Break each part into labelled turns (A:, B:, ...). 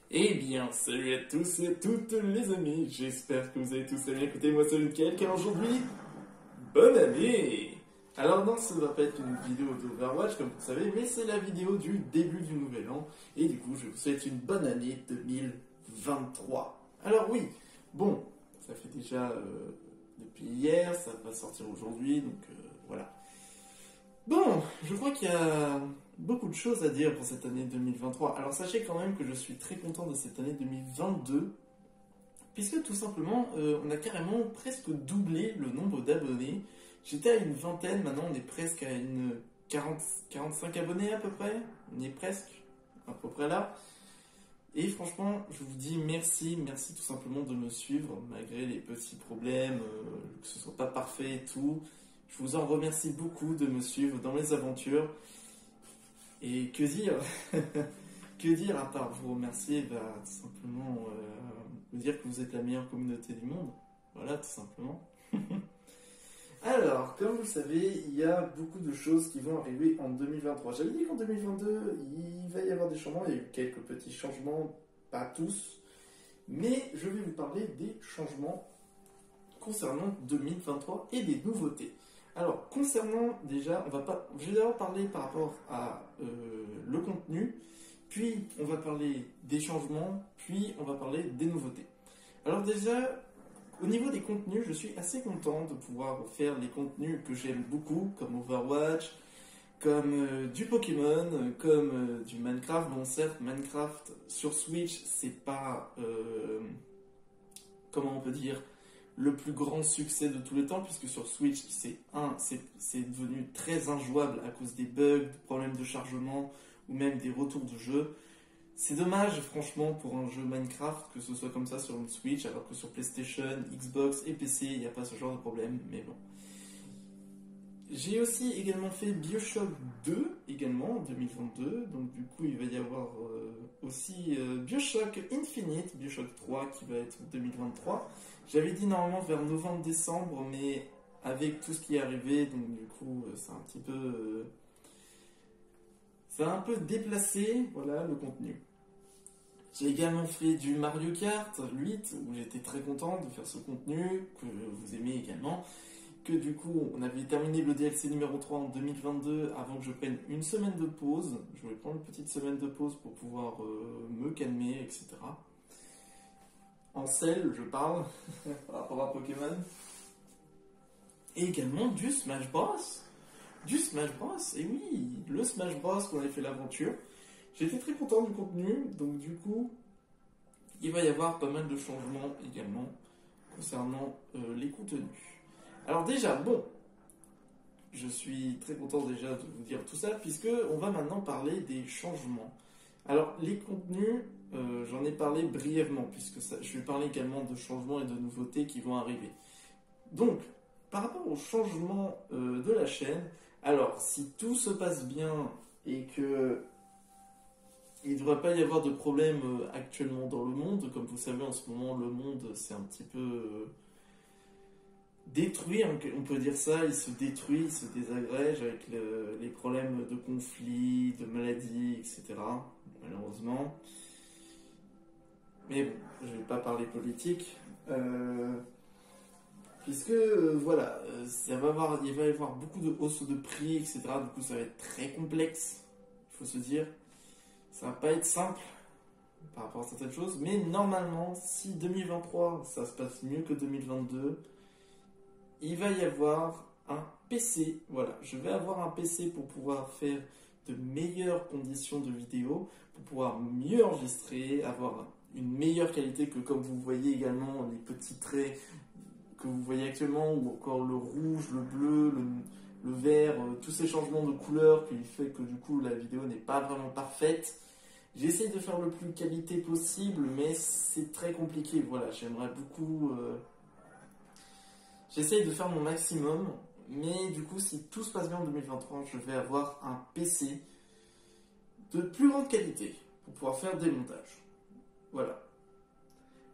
A: Eh bien, salut à tous et à toutes les amis, j'espère que vous allez tous très bien. Écoutez, moi c'est Lequel, car aujourd'hui, bonne année. Alors non, ça ne va pas être une vidéo d'Overwatch comme vous savez, mais c'est la vidéo du début du nouvel an. Et du coup, je vous souhaite une bonne année 2023. Alors oui, bon, ça fait déjà depuis hier, ça va sortir aujourd'hui, donc voilà. Bon, je crois qu'il y a beaucoup de choses à dire pour cette année 2023. Alors sachez quand même que je suis très content de cette année 2022, puisque tout simplement, on a carrément presque doublé le nombre d'abonnés. J'étais à une vingtaine, maintenant on est presque à une 45 abonnés à peu près. On y est presque, à peu près là. Et franchement, je vous dis merci, merci tout simplement de me suivre, malgré les petits problèmes, que ce soit pas parfait et tout. Je vous en remercie beaucoup de me suivre dans mes aventures. Et que dire Que dire à part vous remercier, bah, tout simplement vous dire que vous êtes la meilleure communauté du monde. Voilà, tout simplement. Alors, comme vous le savez, il y a beaucoup de choses qui vont arriver en 2023. J'avais dit qu'en 2022, il va y avoir des changements. Il y a eu quelques petits changements, pas tous. Mais je vais vous parler des changements concernant 2023 et des nouveautés. Alors, concernant déjà, je vais d'abord parler par rapport à le contenu, puis on va parler des changements, puis on va parler des nouveautés. Alors déjà, au niveau des contenus, je suis assez content de pouvoir faire les contenus que j'aime beaucoup, comme Overwatch, comme du Pokémon, comme du Minecraft. Bon, certes, Minecraft sur Switch, c'est pas, comment on peut dire, le plus grand succès de tous les temps, puisque sur Switch, c'est devenu très injouable à cause des bugs, des problèmes de chargement ou même des retours de jeu. C'est dommage, franchement, pour un jeu Minecraft que ce soit comme ça sur une Switch, alors que sur PlayStation, Xbox et PC, il n'y a pas ce genre de problème, mais bon. J'ai aussi également fait BioShock 2, également, en 2022, donc du coup, il va y avoir aussi BioShock Infinite, BioShock 3, qui va être en 2023. J'avais dit normalement vers novembre-décembre, mais avec tout ce qui est arrivé, donc du coup, c'est un peu déplacé, voilà, le contenu. J'ai également fait du Mario Kart 8, où j'étais très content de faire ce contenu, que vous aimez également. Que du coup, on avait terminé le DLC numéro 3 en 2022 avant que je prenne une semaine de pause. Je voulais prendre une petite semaine de pause pour pouvoir me calmer, etc. En sel, je parle, par rapport à Pokémon. Et également du Smash Bros. Du Smash Bros. Et oui, le Smash Bros. Qu'on avait fait l'aventure. J'étais très content du contenu, donc du coup, il va y avoir pas mal de changements également concernant les contenus. Alors déjà, bon, je suis très content déjà de vous dire tout ça, puisque on va maintenant parler des changements. Alors les contenus, j'en ai parlé brièvement, puisque je vais parler également de changements et de nouveautés qui vont arriver. Donc, par rapport aux changements de la chaîne, alors si tout se passe bien et que il ne devrait pas y avoir de problème actuellement dans le monde, comme vous savez en ce moment le monde c'est un petit peu détruit, on peut dire ça, il se détruit, il se désagrège avec les problèmes de conflits, de maladies, etc. Malheureusement. Mais bon, je ne vais pas parler politique. Puisque, voilà, il va y avoir beaucoup de hausses de prix, etc. Du coup, ça va être très complexe, il faut se dire. Ça va pas être simple par rapport à certaines choses. Mais normalement, si 2023, ça se passe mieux que 2022, il va y avoir un PC. Voilà, je vais avoir un PC pour pouvoir faire de meilleures conditions de vidéo, pour pouvoir mieux enregistrer, avoir une meilleure qualité que comme vous voyez également les petits traits que vous voyez actuellement, ou encore le rouge, le bleu, le vert, tous ces changements de couleur qui fait que du coup la vidéo n'est pas vraiment parfaite. J'essaie de faire le plus qualité possible, mais c'est très compliqué. Voilà, j'aimerais beaucoup... J'essaye de faire mon maximum, mais du coup, si tout se passe bien en 2023, je vais avoir un PC de plus grande qualité pour pouvoir faire des montages. Voilà.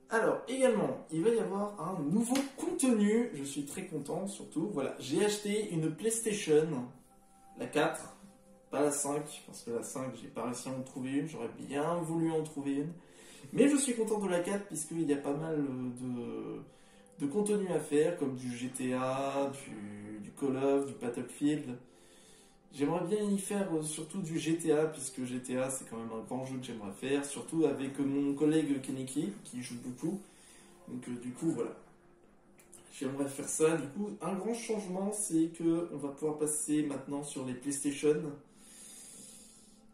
A: Alors, également, il va y avoir un nouveau contenu. Je suis très content, surtout. Voilà, j'ai acheté une PlayStation, la 4, pas la 5, parce que la 5, j'ai pas réussi à en trouver une. J'aurais bien voulu en trouver une. Mais je suis content de la 4 puisqu'il y a pas mal de contenu à faire, comme du GTA, du Call of, du Battlefield. J'aimerais bien y faire surtout du GTA, puisque GTA c'est quand même un grand jeu que j'aimerais faire, surtout avec mon collègue Keneki, qui joue beaucoup. Donc du coup voilà, j'aimerais faire ça. Du coup, un grand changement, c'est que on va pouvoir passer maintenant sur les PlayStation.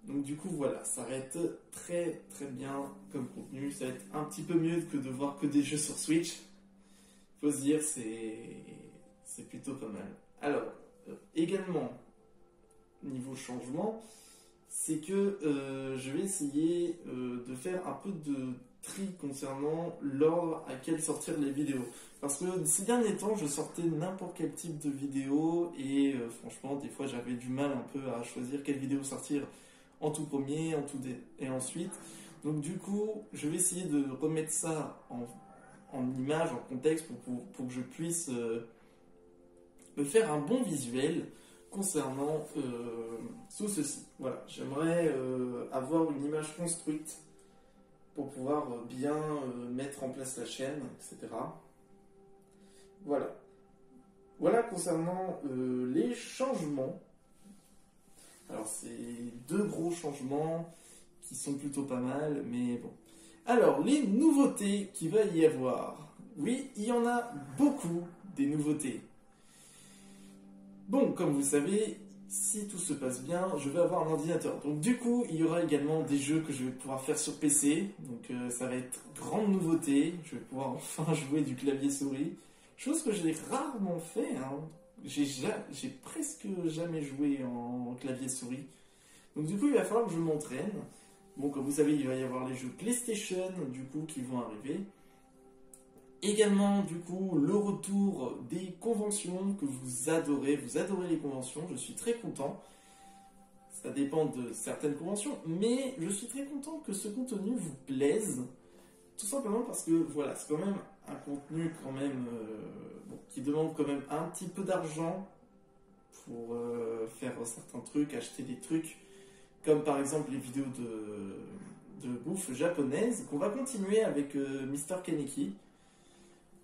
A: Donc du coup voilà, ça va être très très bien comme contenu, ça va être un petit peu mieux que de voir que des jeux sur Switch. Faut se dire, c'est plutôt pas mal. Alors, également, niveau changement, c'est que je vais essayer de faire un peu de tri concernant l'ordre à quel sortir les vidéos. Parce que ces derniers temps, je sortais n'importe quel type de vidéo et franchement, des fois, j'avais du mal un peu à choisir quelle vidéo sortir en tout premier, et ensuite. Donc du coup, je vais essayer de remettre ça en image, en contexte, pour que je puisse me faire un bon visuel concernant tout ceci. Voilà, j'aimerais avoir une image construite pour pouvoir bien mettre en place la chaîne, etc. Voilà. Voilà concernant les changements. Alors c'est deux gros changements qui sont plutôt pas mal, mais bon. Alors, les nouveautés qu'il va y avoir. Oui, il y en a beaucoup, des nouveautés. Bon, comme vous savez, si tout se passe bien, je vais avoir un ordinateur. Donc du coup, il y aura également des jeux que je vais pouvoir faire sur PC. Donc ça va être grande nouveauté. Je vais pouvoir enfin jouer du clavier-souris. Chose que j'ai rarement fait. Hein. J'ai presque jamais joué en clavier-souris. Donc du coup, il va falloir que je m'entraîne. Bon, comme vous savez, il va y avoir les jeux PlayStation, du coup, qui vont arriver. Également, du coup, le retour des conventions que vous adorez. Vous adorez les conventions, je suis très content. Ça dépend de certaines conventions, mais je suis très content que ce contenu vous plaise. Tout simplement parce que, voilà, c'est quand même un contenu quand même qui demande quand même un petit peu d'argent pour faire certains trucs, acheter des trucs. Comme par exemple les vidéos de bouffe japonaise, qu'on va continuer avec Mister Kaneki.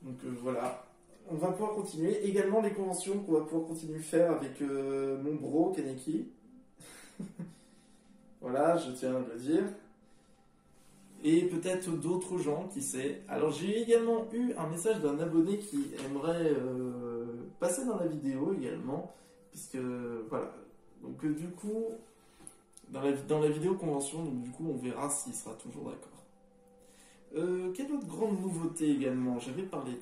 A: Donc voilà, on va pouvoir continuer. Également les conventions qu'on va pouvoir continuer à faire avec mon bro Kaneki. Voilà, je tiens à le dire. Et peut-être d'autres gens, qui sait. Alors j'ai également eu un message d'un abonné qui aimerait passer dans la vidéo également. Puisque voilà, donc du coup... Dans la vidéo convention, donc du coup on verra s'il sera toujours d'accord. Quelle autre grande nouveauté également? J'avais parlé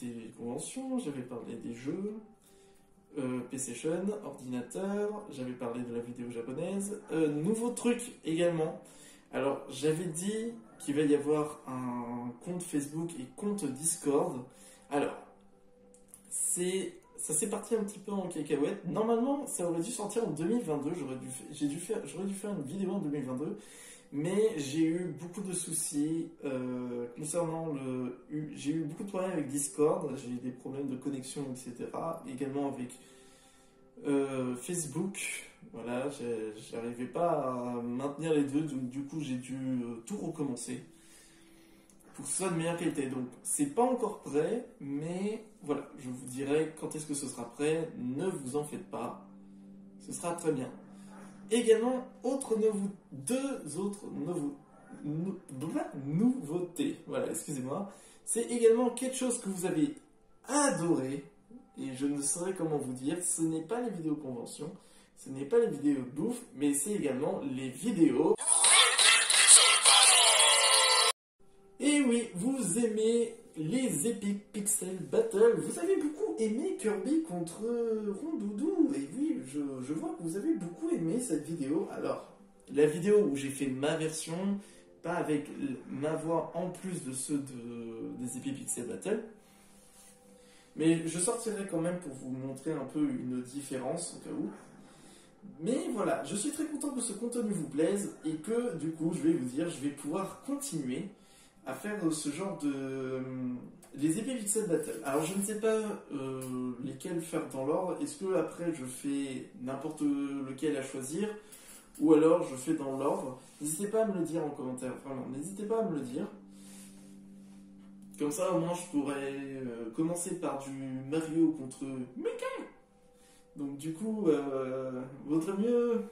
A: des conventions, j'avais parlé des jeux, PlayStation, ordinateur, j'avais parlé de la vidéo japonaise. Nouveau truc également. Alors j'avais dit qu'il va y avoir un compte Facebook et compte Discord. Alors, ça s'est parti un petit peu en cacahuète. Normalement, ça aurait dû sortir en 2022. J'aurais dû faire une vidéo en 2022. Mais j'ai eu beaucoup de soucis concernant j'ai eu beaucoup de problèmes avec Discord. J'ai eu des problèmes de connexion, etc. Également avec Facebook. Voilà, j'arrivais pas à maintenir les deux. Donc, du coup, j'ai dû tout recommencer pour que ce soit de meilleure qualité. Donc c'est pas encore prêt, mais voilà, je vous dirai quand est-ce que ce sera prêt, ne vous en faites pas, ce sera très bien. Également, deux autres nouveautés, voilà, excusez-moi, c'est également quelque chose que vous avez adoré, et je ne saurais comment vous dire, ce n'est pas les vidéos conventions, ce n'est pas les vidéos bouffe, mais c'est également les vidéos... Et oui, vous aimez les Epic Pixel Battle. Vous avez beaucoup aimé Kirby contre Rondoudou. Et oui, je vois que vous avez beaucoup aimé cette vidéo. Alors, la vidéo où j'ai fait ma version, pas avec ma voix en plus de ceux des Epic Pixel Battle. Mais je sortirai quand même pour vous montrer un peu une différence au cas où. Mais voilà, je suis très content que ce contenu vous plaise et que du coup, je vais vous dire, je vais pouvoir continuer à faire ce genre de... les Epic Pixel Battle. Alors je ne sais pas lesquels faire dans l'ordre. Est-ce que après je fais n'importe lequel à choisir, ou alors je fais dans l'ordre. N'hésitez pas à me le dire en commentaire, vraiment, n'hésitez pas à me le dire. Comme ça, au moins, je pourrais commencer par du Mario contre Mickey. Donc du coup, vaudrait mieux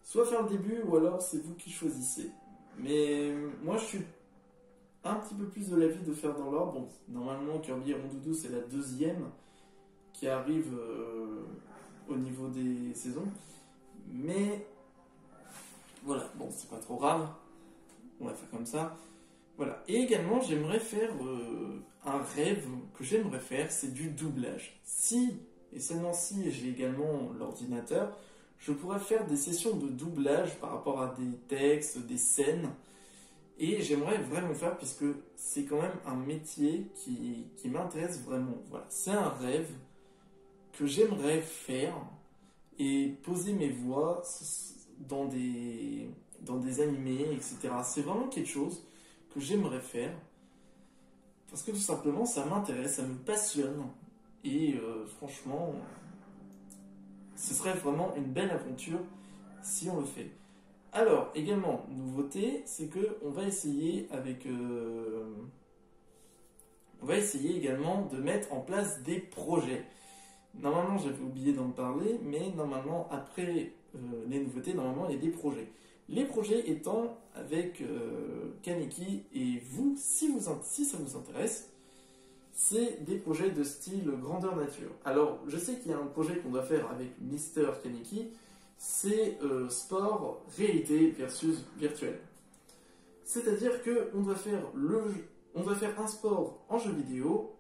A: soit faire le début, ou alors c'est vous qui choisissez. Mais moi, je suis un petit peu plus de l'avis de faire dans l'ordre. Bon, normalement, Kirby et Rondoudou, c'est la deuxième qui arrive au niveau des saisons. Mais voilà, bon, c'est pas trop grave. On va faire comme ça. Voilà. Et également, j'aimerais faire un rêve que j'aimerais faire, c'est du doublage. Si, et seulement si j'ai également l'ordinateur, je pourrais faire des sessions de doublage par rapport à des textes, des scènes. Et j'aimerais vraiment faire, puisque c'est quand même un métier qui m'intéresse vraiment. Voilà. C'est un rêve que j'aimerais faire et poser mes voix dans des animés, etc. C'est vraiment quelque chose que j'aimerais faire parce que tout simplement ça m'intéresse, ça me passionne et franchement ce serait vraiment une belle aventure si on le fait. Alors également, nouveauté, c'est que on va essayer également de mettre en place des projets. Normalement j'avais oublié d'en parler, mais normalement après les nouveautés, normalement il y a des projets. Les projets étant avec Kaneki et vous, si ça vous intéresse, c'est des projets de style grandeur nature. Alors, je sais qu'il y a un projet qu'on doit faire avec Mister Kaneki, c'est sport, réalité versus virtuel. C'est-à-dire qu'on doit faire un sport en jeu vidéo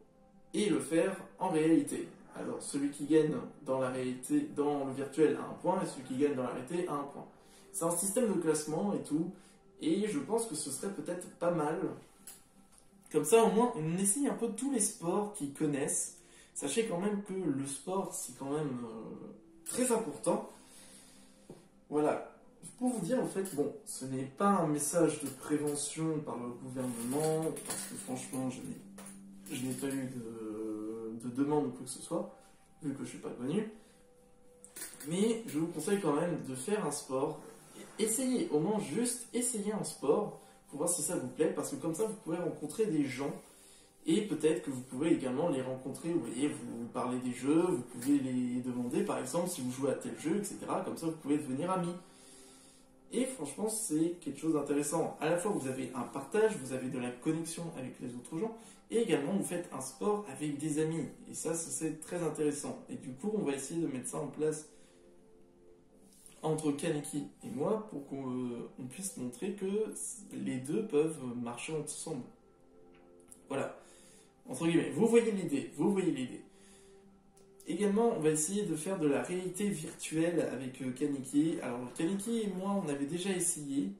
A: et le faire en réalité. Alors, celui qui gagne dans la réalité, dans le virtuel a un point, et celui qui gagne dans la réalité a un point. C'est un système de classement et tout, et je pense que ce serait peut-être pas mal. Comme ça, au moins, on essaye un peu tous les sports qu'ils connaissent. Sachez quand même que le sport, c'est quand même très important. Voilà. Pour vous dire, en fait, bon, ce n'est pas un message de prévention par le gouvernement, parce que franchement, je n'ai pas eu de demande ou quoi que ce soit, vu que je ne suis pas connu. Mais je vous conseille quand même de faire un sport. Essayez, au moins juste essayez un sport pour voir si ça vous plaît, parce que comme ça vous pourrez rencontrer des gens et peut-être que vous pouvez également les rencontrer. Vous voyez, vous parlez des jeux, vous pouvez les demander par exemple si vous jouez à tel jeu, etc. Comme ça vous pouvez devenir amis. Et franchement, c'est quelque chose d'intéressant. À la fois, vous avez un partage, vous avez de la connexion avec les autres gens, et également, vous faites un sport avec des amis. Et ça, c'est très intéressant. Et du coup, on va essayer de mettre ça en place entre Kaneki et moi pour qu'on puisse montrer que les deux peuvent marcher ensemble. Voilà. Entre guillemets. Vous voyez l'idée. Également, on va essayer de faire de la réalité virtuelle avec Kaneki. Alors, Kaneki et moi, on avait déjà essayé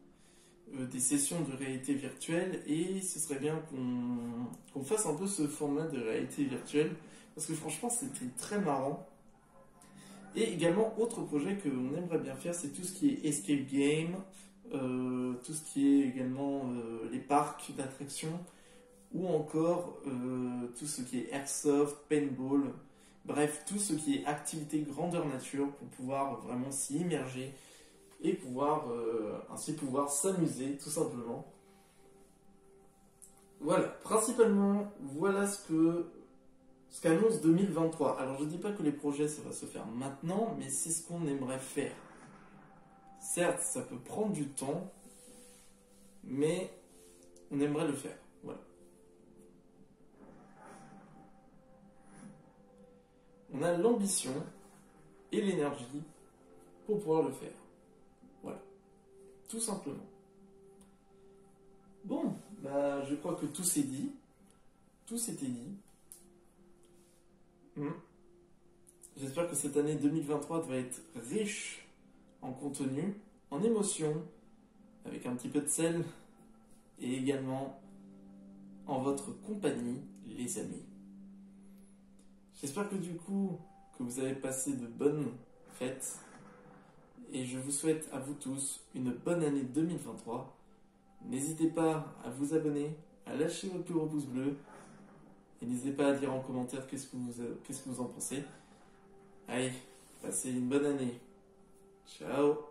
A: des sessions de réalité virtuelle et ce serait bien qu'on fasse un peu ce format de réalité virtuelle parce que franchement, c'était très marrant. Et également, autre projet qu'on aimerait bien faire, c'est tout ce qui est escape game, tout ce qui est également les parcs d'attractions ou encore tout ce qui est airsoft, paintball. Bref, tout ce qui est activité grandeur nature pour pouvoir vraiment s'y immerger et ainsi pouvoir s'amuser tout simplement. Voilà, principalement, voilà ce qu'annonce 2023. Alors je ne dis pas que les projets ça va se faire maintenant, mais c'est ce qu'on aimerait faire. Certes, ça peut prendre du temps, mais on aimerait le faire. Voilà. On a l'ambition et l'énergie pour pouvoir le faire. Voilà. Tout simplement. Bon, bah, je crois que tout s'est dit. Tout s'était dit. J'espère que cette année 2023 va être riche en contenu, en émotions, avec un petit peu de sel, et également en votre compagnie, les amis. J'espère que du coup, que vous avez passé de bonnes fêtes, et je vous souhaite à vous tous une bonne année 2023. N'hésitez pas à vous abonner, à lâcher votre plus gros pouce bleu, et n'hésitez pas à dire en commentaire qu'est-ce que vous en pensez. Allez, passez une bonne année. Ciao.